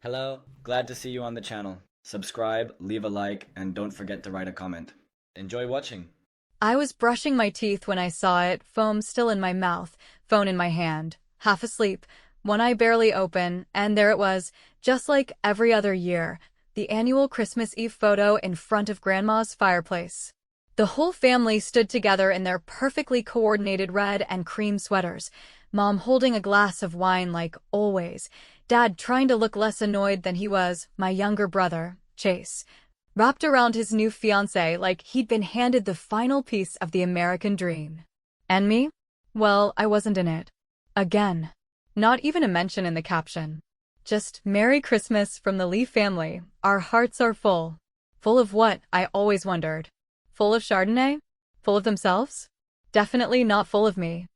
Hello, glad to see you on the channel. Subscribe, leave a like, and don't forget to write a comment. Enjoy watching. I was brushing my teeth when I saw it, foam still in my mouth, phone in my hand, half asleep, one eye barely open, and there it was, just like every other year, the annual Christmas Eve photo in front of Grandma's fireplace. The whole family stood together in their perfectly coordinated red and cream sweaters, Mom holding a glass of wine like always, Dad trying to look less annoyed than he was, my younger brother, Chase, wrapped around his new fiancée like he'd been handed the final piece of the American dream. And me? Well, I wasn't in it. Again. Not even a mention in the caption. Just Merry Christmas from the Lee family. Our hearts are full. Full of what, I always wondered. Full of Chardonnay? Full of themselves? Definitely not full of me.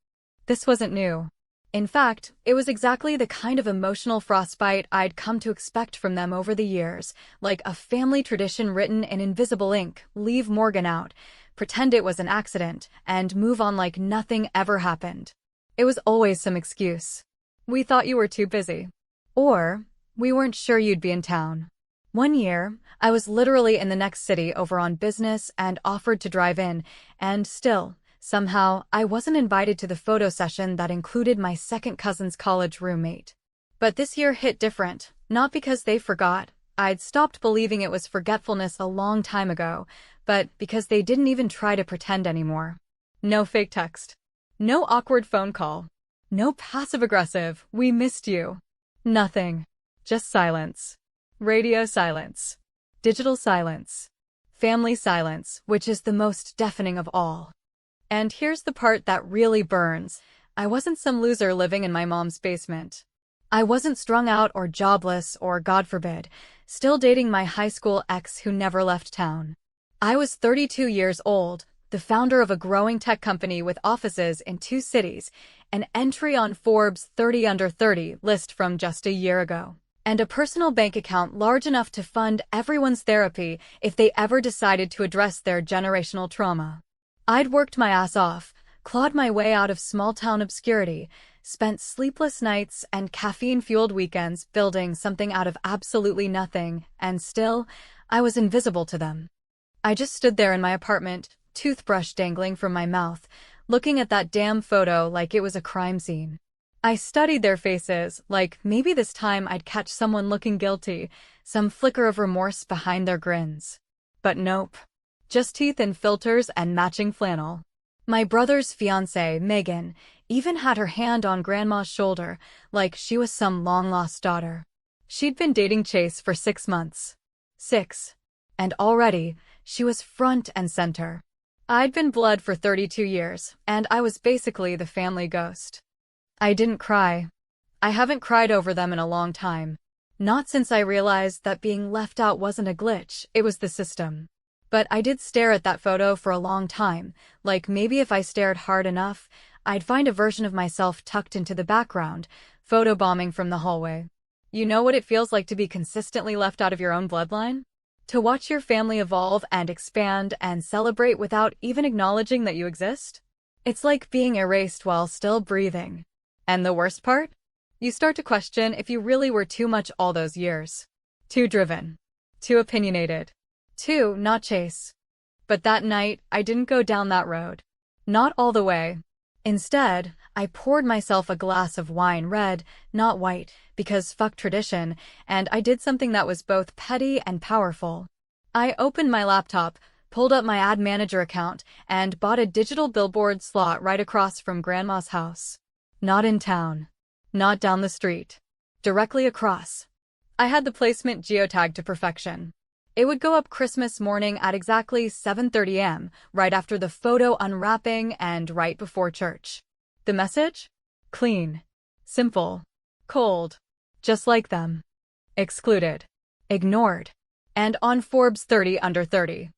This wasn't new. In fact, it was exactly the kind of emotional frostbite I'd come to expect from them over the years, like a family tradition written in invisible ink, leave Morgan out, pretend it was an accident, and move on like nothing ever happened. It was always some excuse. We thought you were too busy. Or, we weren't sure you'd be in town. One year, I was literally in the next city over on business and offered to drive in, and still, somehow, I wasn't invited to the photo session that included my second cousin's college roommate. But this year hit different, not because they forgot. I'd stopped believing it was forgetfulness a long time ago, but because they didn't even try to pretend anymore. No fake text. No awkward phone call. No passive-aggressive, we missed you. Nothing. Just silence. Radio silence. Digital silence. Family silence, which is the most deafening of all. And here's the part that really burns. I wasn't some loser living in my mom's basement. I wasn't strung out or jobless or, God forbid, still dating my high school ex who never left town. I was 32 years old, the founder of a growing tech company with offices in 2 cities, an entry on Forbes 30 under 30 list from just a year ago, and a personal bank account large enough to fund everyone's therapy if they ever decided to address their generational trauma. I'd worked my ass off, clawed my way out of small-town obscurity, spent sleepless nights and caffeine-fueled weekends building something out of absolutely nothing, and still, I was invisible to them. I just stood there in my apartment, toothbrush dangling from my mouth, looking at that damn photo like it was a crime scene. I studied their faces, like maybe this time I'd catch someone looking guilty, some flicker of remorse behind their grins. But nope. Just teeth and filters and matching flannel. My brother's fiancée, Megan, even had her hand on Grandma's shoulder, like she was some long-lost daughter. She'd been dating Chase for 6 months. 6. And already, she was front and center. I'd been blood for 32 years, and I was basically the family ghost. I didn't cry. I haven't cried over them in a long time. Not since I realized that being left out wasn't a glitch, it was the system. But I did stare at that photo for a long time, like maybe if I stared hard enough, I'd find a version of myself tucked into the background, photobombing from the hallway. You know what it feels like to be consistently left out of your own bloodline? To watch your family evolve and expand and celebrate without even acknowledging that you exist? It's like being erased while still breathing. And the worst part? You start to question if you really were too much all those years. Too driven. Too opinionated. Too not Chase. But that night, I didn't go down that road. Not all the way. Instead, I poured myself a glass of wine, red, not white, because fuck tradition, and I did something that was both petty and powerful. I opened my laptop, pulled up my ad manager account, and bought a digital billboard slot right across from Grandma's house. Not in town. Not down the street. Directly across. I had the placement geotagged to perfection. It would go up Christmas morning at exactly 7:30 a.m., right after the photo unwrapping and right before church. The message? Clean. Simple. Cold. Just like them. Excluded. Ignored. And on Forbes 30 under 30.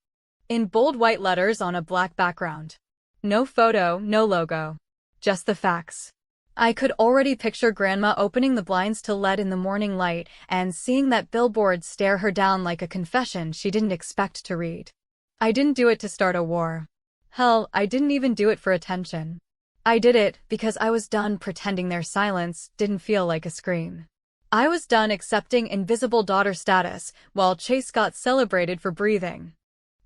In bold white letters on a black background. No photo, no logo. Just the facts. I could already picture Grandma opening the blinds to let in the morning light and seeing that billboard stare her down like a confession she didn't expect to read. I didn't do it to start a war. Hell, I didn't even do it for attention. I did it because I was done pretending their silence didn't feel like a scream. I was done accepting invisible daughter status, while Chase got celebrated for breathing.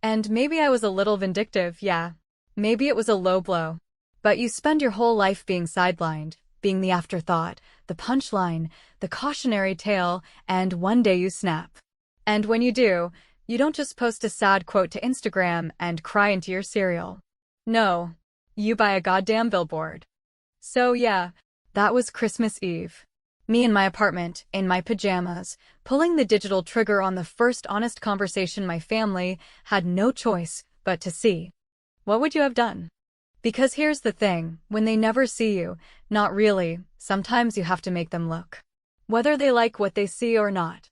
And maybe I was a little vindictive, yeah. Maybe it was a low blow. But you spend your whole life being sidelined, being the afterthought, the punchline, the cautionary tale, and one day you snap. And when you do, you don't just post a sad quote to Instagram and cry into your cereal. No, you buy a goddamn billboard. So yeah, that was Christmas Eve. Me in my apartment, in my pajamas, pulling the digital trigger on the first honest conversation my family had no choice but to see. What would you have done? Because here's the thing, when they never see you, not really, sometimes you have to make them look. Whether they like what they see or not.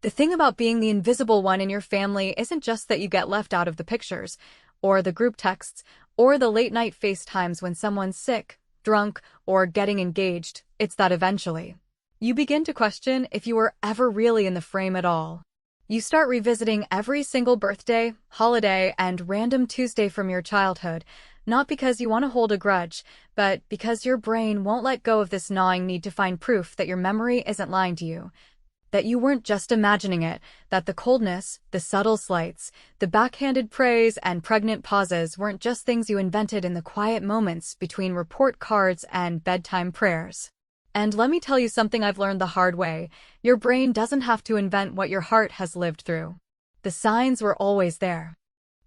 The thing about being the invisible one in your family isn't just that you get left out of the pictures, or the group texts, or the late-night FaceTimes when someone's sick, drunk, or getting engaged, it's that eventually you begin to question if you were ever really in the frame at all. You start revisiting every single birthday, holiday, and random Tuesday from your childhood, not because you want to hold a grudge, but because your brain won't let go of this gnawing need to find proof that your memory isn't lying to you. That you weren't just imagining it, that the coldness, the subtle slights, the backhanded praise and pregnant pauses weren't just things you invented in the quiet moments between report cards and bedtime prayers. And let me tell you something I've learned the hard way. Your brain doesn't have to invent what your heart has lived through. The signs were always there.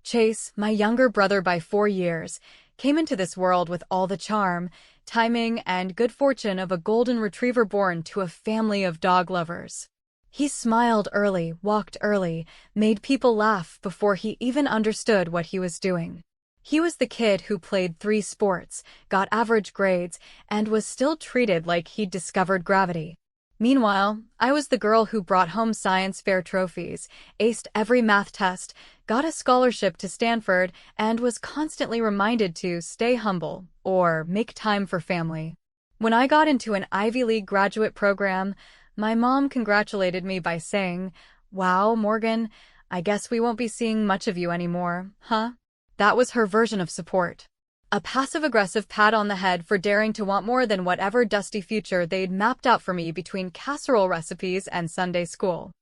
Chase, my younger brother by 4 years, came into this world with all the charm, timing, and good fortune of a golden retriever born to a family of dog lovers. He smiled early, walked early, made people laugh before he even understood what he was doing. He was the kid who played 3 sports, got average grades, and was still treated like he'd discovered gravity. Meanwhile, I was the girl who brought home science fair trophies, aced every math test, got a scholarship to Stanford, and was constantly reminded to stay humble or make time for family. When I got into an Ivy League graduate program, my mom congratulated me by saying, "Wow, Morgan, I guess we won't be seeing much of you anymore, huh?" That was her version of support. A passive-aggressive pat on the head for daring to want more than whatever dusty future they'd mapped out for me between casserole recipes and Sunday school.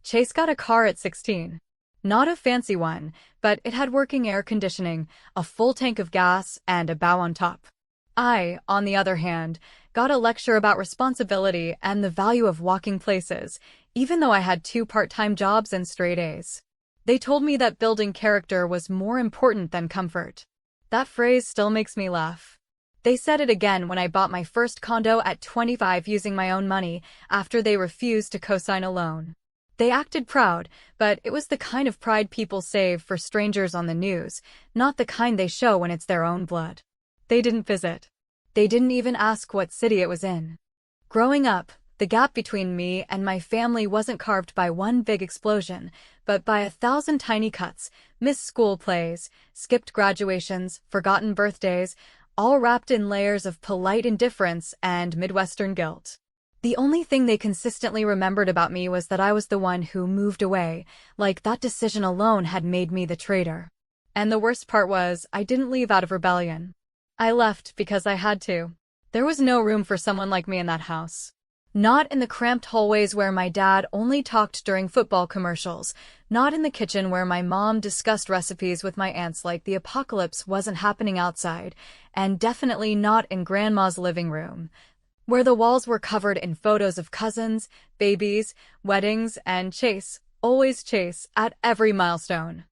Chase got a car at 16. Not a fancy one, but it had working air conditioning, a full tank of gas, and a bow on top. I, on the other hand, got a lecture about responsibility and the value of walking places, even though I had 2 part-time jobs and straight A's. They told me that building character was more important than comfort. That phrase still makes me laugh. They said it again when I bought my first condo at 25 using my own money after they refused to co-sign a loan. They acted proud, but it was the kind of pride people save for strangers on the news, not the kind they show when it's their own blood. They didn't visit. They didn't even ask what city it was in. Growing up, the gap between me and my family wasn't carved by one big explosion, but by 1,000 tiny cuts, missed school plays, skipped graduations, forgotten birthdays, all wrapped in layers of polite indifference and Midwestern guilt. The only thing they consistently remembered about me was that I was the one who moved away, like that decision alone had made me the traitor. And the worst part was, I didn't leave out of rebellion. I left because I had to. There was no room for someone like me in that house. Not in the cramped hallways where my dad only talked during football commercials, not in the kitchen where my mom discussed recipes with my aunts like the apocalypse wasn't happening outside, and definitely not in Grandma's living room, where the walls were covered in photos of cousins, babies, weddings, and Chase, always Chase, at every milestone.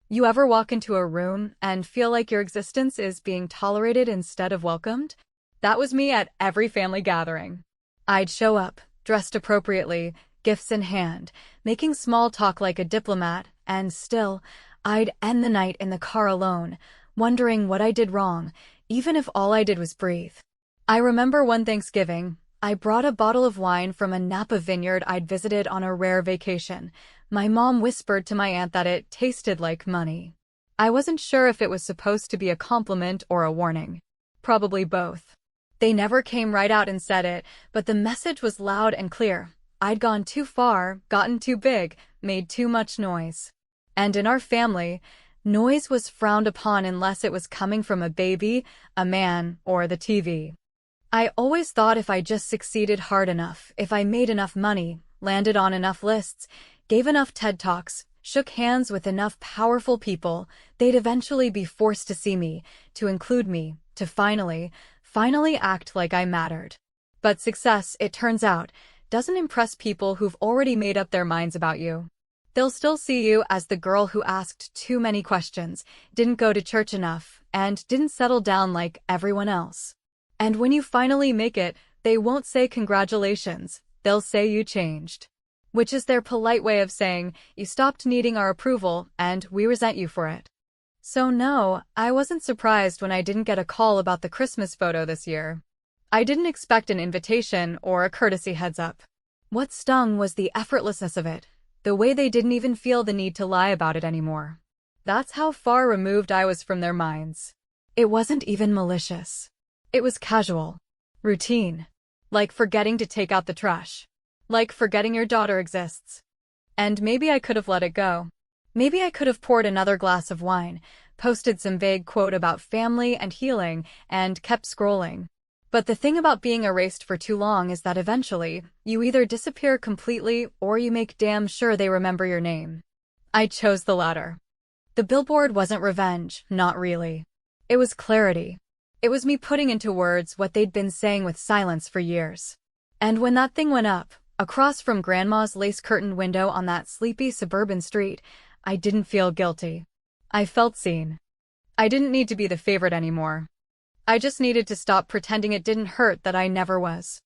You ever walk into a room and feel like your existence is being tolerated instead of welcomed? That was me at every family gathering. I'd show up, dressed appropriately, gifts in hand, making small talk like a diplomat, and still, I'd end the night in the car alone, wondering what I did wrong, even if all I did was breathe. I remember one Thanksgiving, I brought a bottle of wine from a Napa vineyard I'd visited on a rare vacation. My mom whispered to my aunt that it tasted like money. I wasn't sure if it was supposed to be a compliment or a warning. Probably both. They never came right out and said it, but the message was loud and clear. I'd gone too far, gotten too big, made too much noise. And in our family, noise was frowned upon unless it was coming from a baby, a man, or the TV. I always thought if I just succeeded hard enough, if I made enough money, landed on enough lists, gave enough TED Talks, shook hands with enough powerful people, they'd eventually be forced to see me, to include me, to finally act like I mattered. But success, it turns out, doesn't impress people who've already made up their minds about you. They'll still see you as the girl who asked too many questions, didn't go to church enough, and didn't settle down like everyone else. And when you finally make it, they won't say congratulations, they'll say you changed. Which is their polite way of saying, you stopped needing our approval, and we resent you for it. So no, I wasn't surprised when I didn't get a call about the Christmas photo this year. I didn't expect an invitation or a courtesy heads-up. What stung was the effortlessness of it, the way they didn't even feel the need to lie about it anymore. That's how far removed I was from their minds. It wasn't even malicious. It was casual. Routine. Like forgetting to take out the trash. Like forgetting your daughter exists. And maybe I could have let it go. Maybe I could have poured another glass of wine, posted some vague quote about family and healing, and kept scrolling. But the thing about being erased for too long is that eventually, you either disappear completely or you make damn sure they remember your name. I chose the latter. The billboard wasn't revenge, not really. It was clarity. It was me putting into words what they'd been saying with silence for years. And when that thing went up, across from Grandma's lace-curtained window on that sleepy suburban street, I didn't feel guilty. I felt seen. I didn't need to be the favorite anymore. I just needed to stop pretending it didn't hurt that I never was.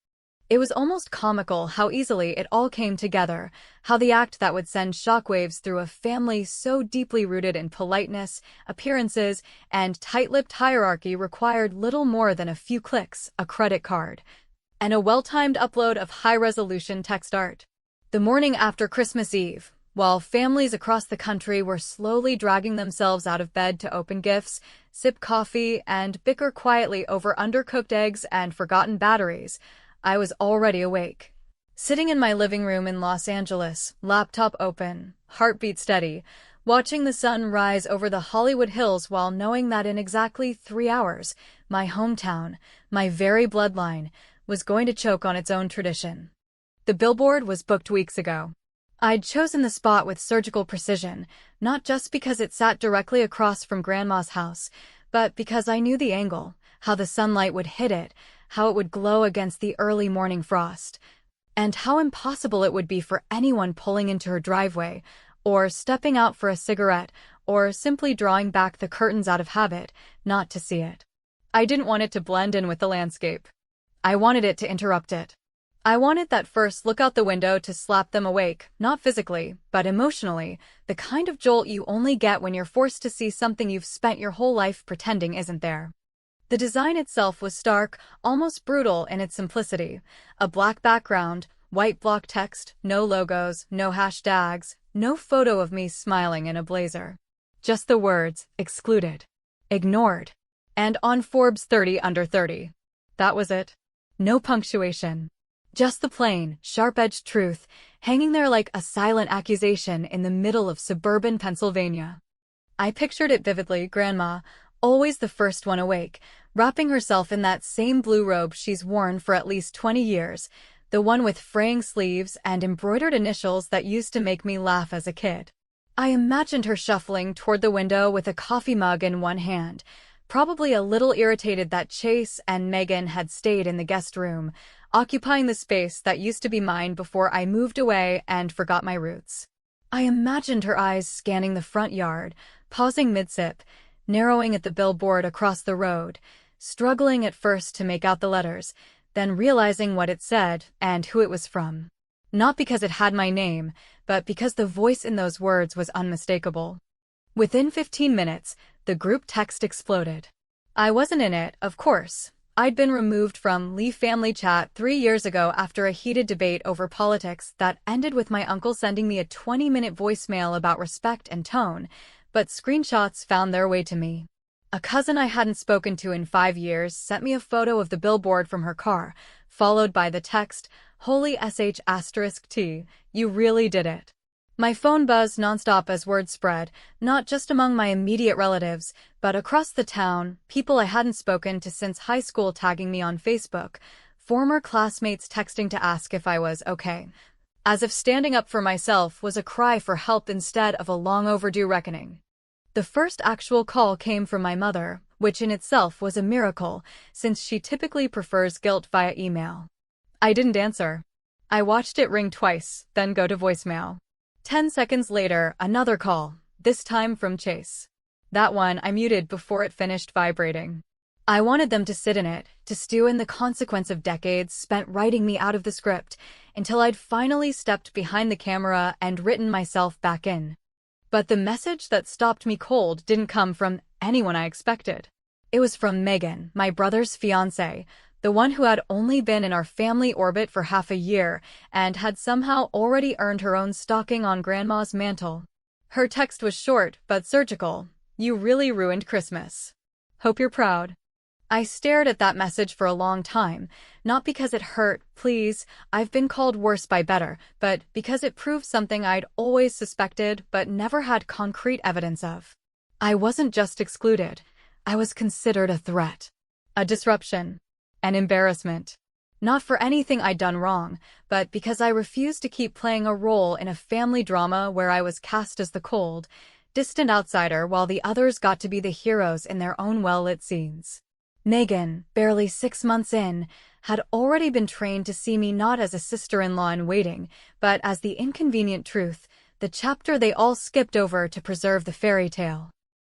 It was almost comical how easily it all came together, how the act that would send shockwaves through a family so deeply rooted in politeness, appearances, and tight-lipped hierarchy required little more than a few clicks, a credit card, and a well-timed upload of high-resolution text art. The morning after Christmas Eve, while families across the country were slowly dragging themselves out of bed to open gifts, sip coffee, and bicker quietly over undercooked eggs and forgotten batteries, I was already awake. Sitting in my living room in Los Angeles, laptop open, heartbeat steady, watching the sun rise over the Hollywood Hills while knowing that in exactly 3 hours, my hometown, my very bloodline, was going to choke on its own tradition. The billboard was booked weeks ago. I'd chosen the spot with surgical precision, not just because it sat directly across from Grandma's house, but because I knew the angle, how the sunlight would hit it, how it would glow against the early morning frost, and how impossible it would be for anyone pulling into her driveway, or stepping out for a cigarette, or simply drawing back the curtains out of habit, not to see it. I didn't want it to blend in with the landscape. I wanted it to interrupt it. I wanted that first look out the window to slap them awake, not physically, but emotionally, the kind of jolt you only get when you're forced to see something you've spent your whole life pretending isn't there. The design itself was stark, almost brutal in its simplicity. A black background, white block text, no logos, no hashtags, no photo of me smiling in a blazer. Just the words, excluded, ignored, and on Forbes 30 under 30. That was it. No punctuation. Just the plain, sharp-edged truth, hanging there like a silent accusation in the middle of suburban Pennsylvania. I pictured it vividly, Grandma, always the first one awake, wrapping herself in that same blue robe she's worn for at least 20 years, the one with fraying sleeves and embroidered initials that used to make me laugh as a kid. I imagined her shuffling toward the window with a coffee mug in one hand, probably a little irritated that Chase and Megan had stayed in the guest room, occupying the space that used to be mine before I moved away and forgot my roots. I imagined her eyes scanning the front yard, pausing mid-sip, narrowing at the billboard across the road, struggling at first to make out the letters, then realizing what it said and who it was from. Not because it had my name, but because the voice in those words was unmistakable. Within 15 minutes, the group text exploded. I wasn't in it, of course. I'd been removed from Lee family chat 3 years ago after a heated debate over politics that ended with my uncle sending me a 20-minute voicemail about respect and tone, but screenshots found their way to me. A cousin I hadn't spoken to in 5 years sent me a photo of the billboard from her car, followed by the text, "Holy sh*t, you really did it." My phone buzzed nonstop as word spread, not just among my immediate relatives, but across the town, people I hadn't spoken to since high school tagging me on Facebook, former classmates texting to ask if I was okay. As if standing up for myself was a cry for help instead of a long overdue reckoning. The first actual call came from my mother, which in itself was a miracle, since she typically prefers guilt via email. I didn't answer. I watched it ring twice, then go to voicemail. 10 seconds later, another call, this time from Chase. That one I muted before it finished vibrating. I wanted them to sit in it, to stew in the consequence of decades spent writing me out of the script, until I'd finally stepped behind the camera and written myself back in. But the message that stopped me cold didn't come from anyone I expected. It was from Megan, my brother's fiancée, the one who had only been in our family orbit for half a year and had somehow already earned her own stocking on Grandma's mantle. Her text was short but surgical. You really ruined Christmas. Hope you're proud. I stared at that message for a long time, not because it hurt, please, I've been called worse by better, but because it proved something I'd always suspected but never had concrete evidence of. I wasn't just excluded. I was considered a threat. A disruption. An embarrassment. Not for anything I'd done wrong, but because I refused to keep playing a role in a family drama where I was cast as the cold, distant outsider while the others got to be the heroes in their own well-lit scenes. Megan, barely 6 months in, had already been trained to see me not as a sister-in-law in waiting, but as the inconvenient truth, the chapter they all skipped over to preserve the fairy tale.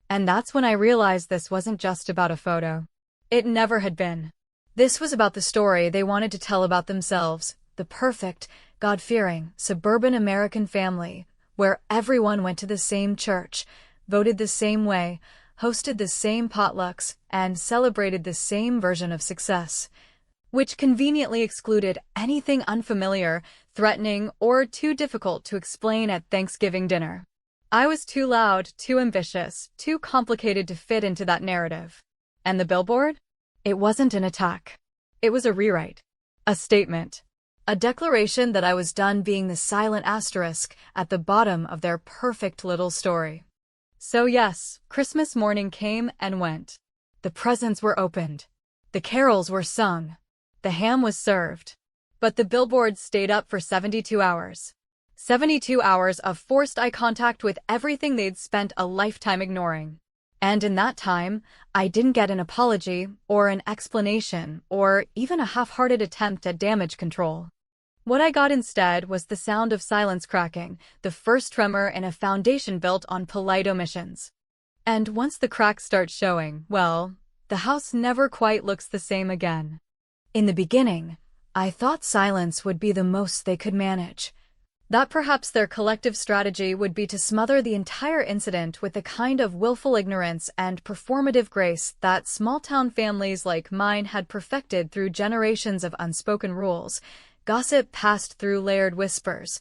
And that's when I realized this wasn't just about a photo. It never had been. This was about the story they wanted to tell about themselves, the perfect, God-fearing, suburban American family, where everyone went to the same church, voted the same way, hosted the same potlucks, and celebrated the same version of success, which conveniently excluded anything unfamiliar, threatening, or too difficult to explain at Thanksgiving dinner. I was too loud, too ambitious, too complicated to fit into that narrative. And the billboard? It wasn't an attack. It was a rewrite. A statement. A declaration that I was done being the silent asterisk at the bottom of their perfect little story. So yes, Christmas morning came and went. The presents were opened. The carols were sung. The ham was served. But the billboard stayed up for 72 hours. 72 hours of forced eye contact with everything they'd spent a lifetime ignoring. And in that time, I didn't get an apology, or an explanation, or even a half-hearted attempt at damage control. What I got instead was the sound of silence cracking, the first tremor in a foundation built on polite omissions. And once the cracks start showing, well, the house never quite looks the same again. In the beginning, I thought silence would be the most they could manage. That perhaps their collective strategy would be to smother the entire incident with the kind of willful ignorance and performative grace that small-town families like mine had perfected through generations of unspoken rules, gossip passed through layered whispers,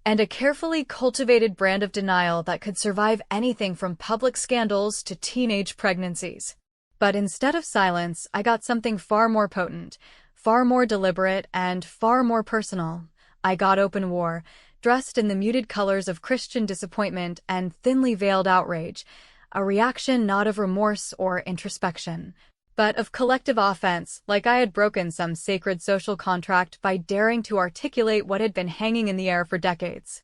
and a carefully cultivated brand of denial that could survive anything from public scandals to teenage pregnancies. But instead of silence, I got something far more potent, far more deliberate, and far more personal. I got open war, dressed in the muted colors of Christian disappointment and thinly veiled outrage, a reaction not of remorse or introspection, but of collective offense, like I had broken some sacred social contract by daring to articulate what had been hanging in the air for decades.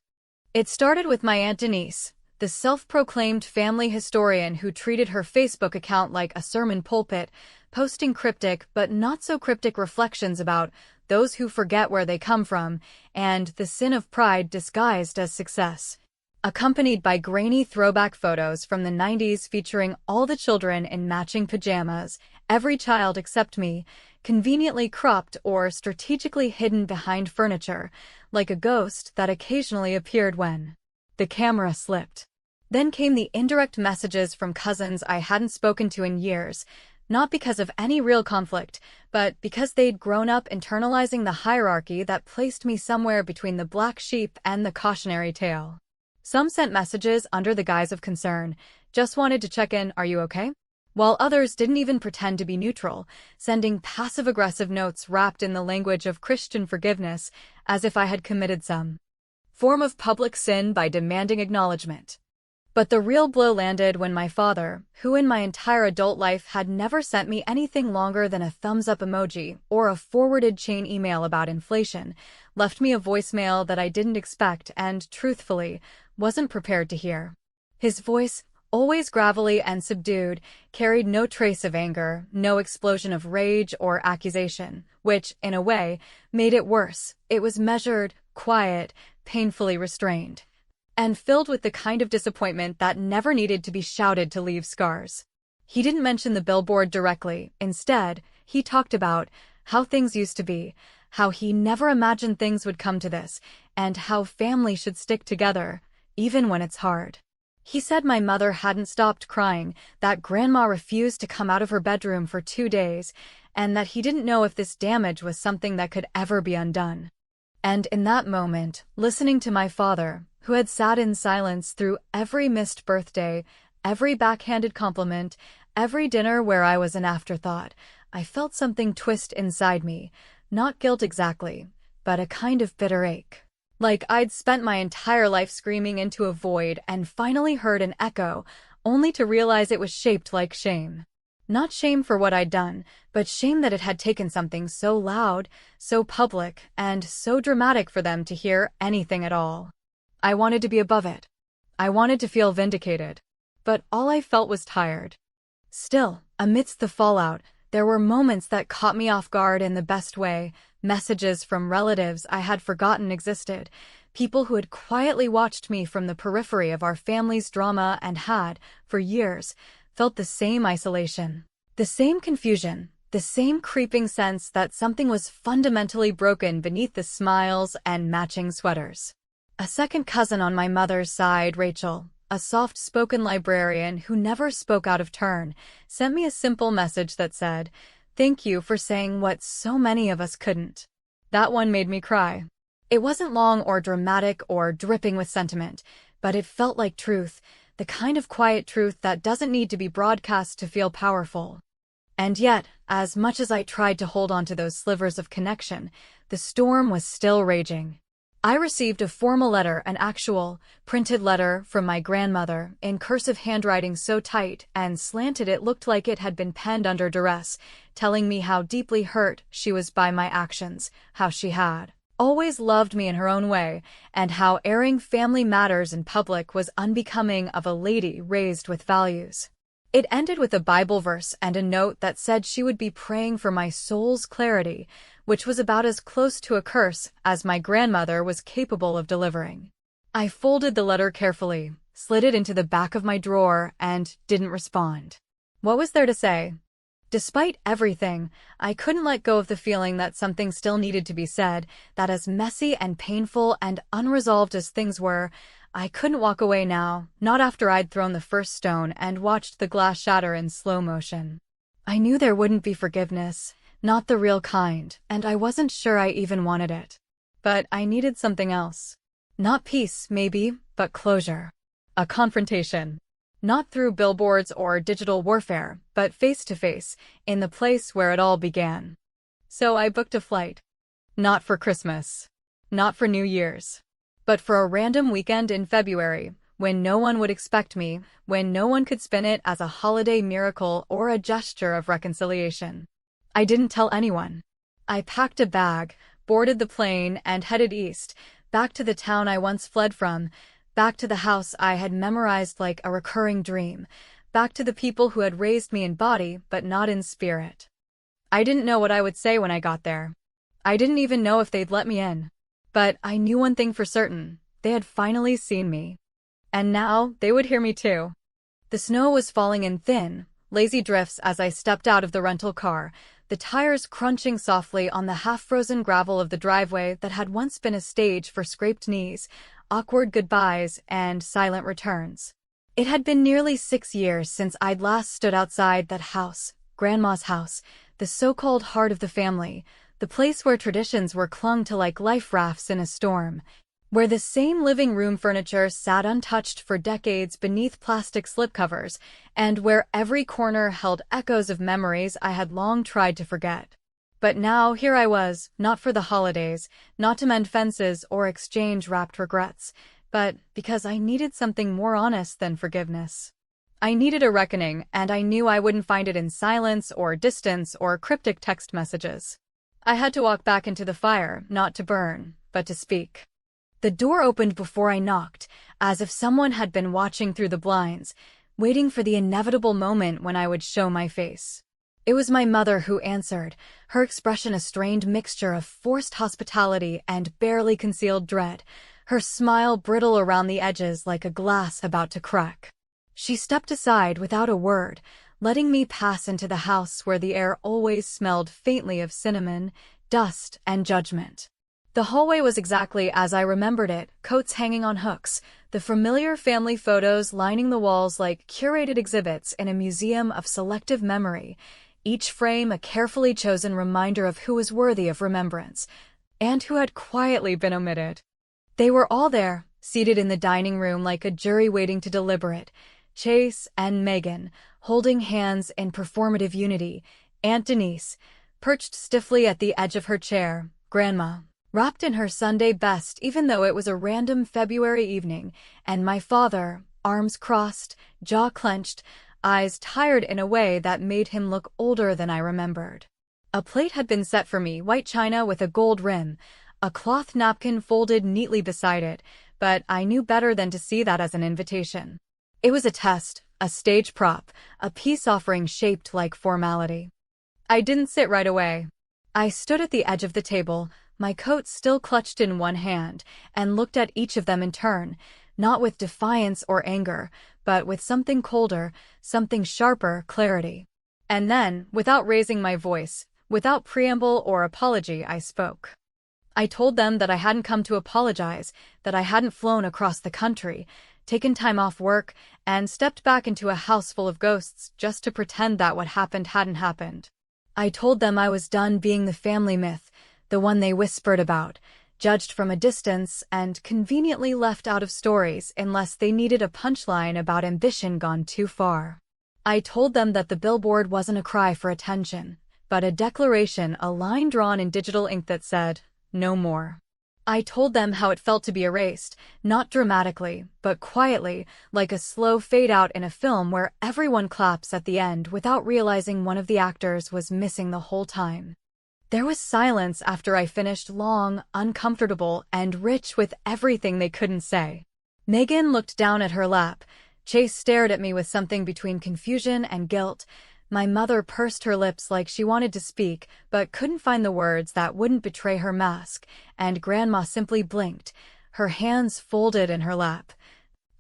It started with my Aunt Denise, the self-proclaimed family historian who treated her Facebook account like a sermon pulpit, posting cryptic but not so cryptic reflections about those who forget where they come from, and the sin of pride disguised as success, accompanied by grainy throwback photos from the 90s featuring all the children in matching pajamas, every child except me, conveniently cropped or strategically hidden behind furniture, like a ghost that occasionally appeared when the camera slipped. Then came the indirect messages from cousins I hadn't spoken to in years, not because of any real conflict, but because they'd grown up internalizing the hierarchy that placed me somewhere between the black sheep and the cautionary tale. Some sent messages under the guise of concern, just wanted to check in, are you okay? While others didn't even pretend to be neutral, sending passive-aggressive notes wrapped in the language of Christian forgiveness, as if I had committed some form of public sin by demanding acknowledgement. But the real blow landed when my father, who in my entire adult life had never sent me anything longer than a thumbs-up emoji or a forwarded chain email about inflation, left me a voicemail that I didn't expect and, truthfully, wasn't prepared to hear. His voice, always gravelly and subdued, carried no trace of anger, no explosion of rage or accusation, which, in a way, made it worse. It was measured, quiet, painfully restrained, and filled with the kind of disappointment that never needed to be shouted to leave scars. He didn't mention the Billboard directly. Instead, he talked about how things used to be, how he never imagined things would come to this, and how family should stick together, even when it's hard. He said my mother hadn't stopped crying, that grandma refused to come out of her bedroom for 2 days, and that he didn't know if this damage was something that could ever be undone. And in that moment, listening to my father, who had sat in silence through every missed birthday, every backhanded compliment, every dinner where I was an afterthought, I felt something twist inside me, not guilt exactly, but a kind of bitter ache. Like I'd spent my entire life screaming into a void and finally heard an echo, only to realize it was shaped like shame. Not shame for what I'd done, but shame that it had taken something so loud, so public, and so dramatic for them to hear anything at all. I wanted to be above it. I wanted to feel vindicated. But all I felt was tired. Still, amidst the fallout, there were moments that caught me off guard in the best way, messages from relatives I had forgotten existed, people who had quietly watched me from the periphery of our family's drama and had, for years, felt the same isolation, the same confusion, the same creeping sense that something was fundamentally broken beneath the smiles and matching sweaters. A second cousin on my mother's side, Rachel, a soft-spoken librarian who never spoke out of turn, sent me a simple message that said, "Thank you for saying what so many of us couldn't." That one made me cry. It wasn't long or dramatic or dripping with sentiment, but it felt like truth, the kind of quiet truth that doesn't need to be broadcast to feel powerful. And yet, as much as I tried to hold on to those slivers of connection, the storm was still raging. I received a formal letter, an actual, printed letter from my grandmother, in cursive handwriting so tight and slanted it looked like it had been penned under duress, telling me how deeply hurt she was by my actions, how she had always loved me in her own way, and how airing family matters in public was unbecoming of a lady raised with values. It ended with a Bible verse and a note that said she would be praying for my soul's clarity, which was about as close to a curse as my grandmother was capable of delivering. I folded the letter carefully, slid it into the back of my drawer, and didn't respond. What was there to say? Despite everything, I couldn't let go of the feeling that something still needed to be said, that as messy and painful and unresolved as things were, I couldn't walk away now, not after I'd thrown the first stone and watched the glass shatter in slow motion. I knew there wouldn't be forgiveness, not the real kind, and I wasn't sure I even wanted it. But I needed something else. Not peace, maybe, but closure. A confrontation. Not through billboards or digital warfare, but face-to-face, in the place where it all began. So I booked a flight. Not for Christmas. Not for New Year's. But for a random weekend in February, when no one would expect me, when no one could spin it as a holiday miracle or a gesture of reconciliation. I didn't tell anyone. I packed a bag, boarded the plane, and headed east, back to the town I once fled from, back to the house I had memorized like a recurring dream, back to the people who had raised me in body but not in spirit. I didn't know what I would say when I got there. I didn't even know if they'd let me in. But I knew one thing for certain, they had finally seen me. And now they would hear me too. The snow was falling in thin, lazy drifts as I stepped out of the rental car, the tires crunching softly on the half-frozen gravel of the driveway that had once been a stage for scraped knees, awkward goodbyes, and silent returns. It had been nearly 6 years since I'd last stood outside that house, Grandma's house, the so-called heart of the family, the place where traditions were clung to like life rafts in a storm, where the same living room furniture sat untouched for decades beneath plastic slipcovers, and where every corner held echoes of memories I had long tried to forget. But now here I was, not for the holidays, not to mend fences or exchange wrapped regrets, but because I needed something more honest than forgiveness. I needed a reckoning, and I knew I wouldn't find it in silence or distance or cryptic text messages. I had to walk back into the fire, not to burn, but to speak. The door opened before I knocked, as if someone had been watching through the blinds, waiting for the inevitable moment when I would show my face. It was my mother who answered, her expression a strained mixture of forced hospitality and barely concealed dread, her smile brittle around the edges like a glass about to crack. She stepped aside without a word, letting me pass into the house where the air always smelled faintly of cinnamon, dust, and judgment. The hallway was exactly as I remembered it, coats hanging on hooks, the familiar family photos lining the walls like curated exhibits in a museum of selective memory, each frame a carefully chosen reminder of who was worthy of remembrance, and who had quietly been omitted. They were all there, seated in the dining room like a jury waiting to deliberate, Chase and Megan, holding hands in performative unity, Aunt Denise, perched stiffly at the edge of her chair, Grandma, wrapped in her Sunday best even though it was a random February evening, and my father, arms crossed, jaw clenched, eyes tired in a way that made him look older than I remembered. A plate had been set for me, white china with a gold rim, a cloth napkin folded neatly beside it, but I knew better than to see that as an invitation. It was a test, a stage prop, a peace offering shaped like formality. I didn't sit right away. I stood at the edge of the table, my coat still clutched in one hand, and looked at each of them in turn, not with defiance or anger, but with something colder, something sharper, clarity. And then, without raising my voice, without preamble or apology, I spoke. I told them that I hadn't come to apologize, that I hadn't flown across the country, taken time off work, and stepped back into a house full of ghosts just to pretend that what happened hadn't happened. I told them I was done being the family myth, the one they whispered about, judged from a distance and conveniently left out of stories unless they needed a punchline about ambition gone too far. I told them that the billboard wasn't a cry for attention, but a declaration, a line drawn in digital ink that said, "No more." I told them how it felt to be erased, not dramatically, but quietly, like a slow fade-out in a film where everyone claps at the end without realizing one of the actors was missing the whole time. There was silence after I finished, long, uncomfortable, and rich with everything they couldn't say. Megan looked down at her lap. Chase stared at me with something between confusion and guilt. My mother pursed her lips like she wanted to speak, but couldn't find the words that wouldn't betray her mask, and Grandma simply blinked, her hands folded in her lap,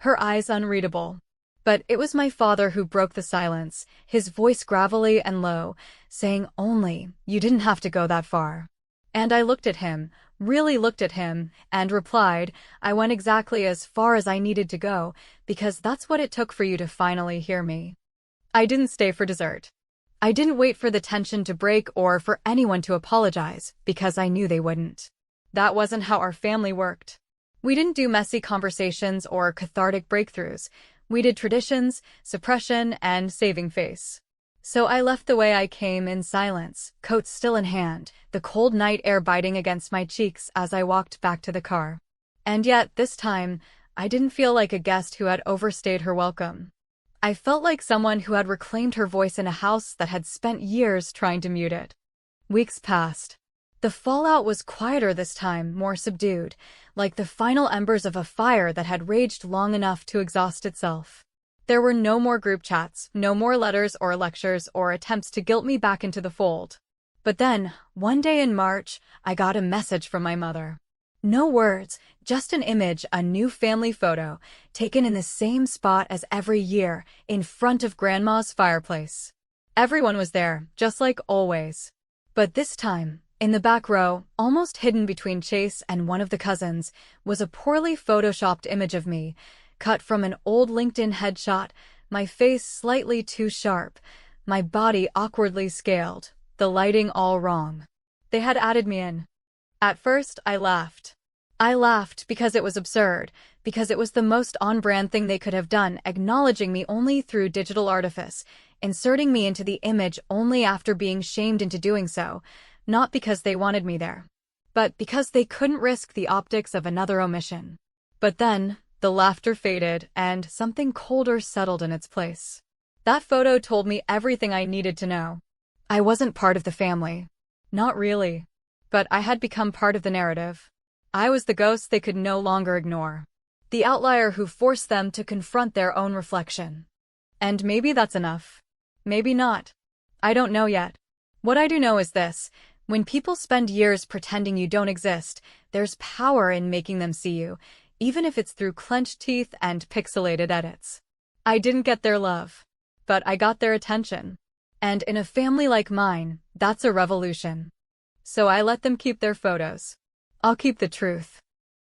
her eyes unreadable. But it was my father who broke the silence, his voice gravelly and low, saying only, "You didn't have to go that far." And I looked at him, really looked at him, and replied, "I went exactly as far as I needed to go, because that's what it took for you to finally hear me." I didn't stay for dessert. I didn't wait for the tension to break or for anyone to apologize, because I knew they wouldn't. That wasn't how our family worked. We didn't do messy conversations or cathartic breakthroughs. We did traditions, suppression, and saving face. So I left the way I came, in silence, coat still in hand, the cold night air biting against my cheeks as I walked back to the car. And yet, this time, I didn't feel like a guest who had overstayed her welcome. I felt like someone who had reclaimed her voice in a house that had spent years trying to mute it. Weeks passed. The fallout was quieter this time, more subdued, like the final embers of a fire that had raged long enough to exhaust itself. There were no more group chats, no more letters or lectures or attempts to guilt me back into the fold. But then, one day in March, I got a message from my mother. No words, just an image, a new family photo, taken in the same spot as every year, in front of Grandma's fireplace. Everyone was there, just like always. But this time, in the back row, almost hidden between Chase and one of the cousins, was a poorly photoshopped image of me, cut from an old LinkedIn headshot, my face slightly too sharp, my body awkwardly scaled, the lighting all wrong. They had added me in. At first, I laughed. I laughed because it was absurd, because it was the most on-brand thing they could have done, acknowledging me only through digital artifice, inserting me into the image only after being shamed into doing so. not because they wanted me there, but because they couldn't risk the optics of another omission. But then, the laughter faded and something colder settled in its place. That photo told me everything I needed to know. I wasn't part of the family. Not really. But I had become part of the narrative. I was the ghost they could no longer ignore. The outlier who forced them to confront their own reflection. And maybe that's enough. Maybe not. I don't know yet. What I do know is this: when people spend years pretending you don't exist, there's power in making them see you, even if it's through clenched teeth and pixelated edits. I didn't get their love, but I got their attention. And in a family like mine, that's a revolution. So I let them keep their photos. I'll keep the truth.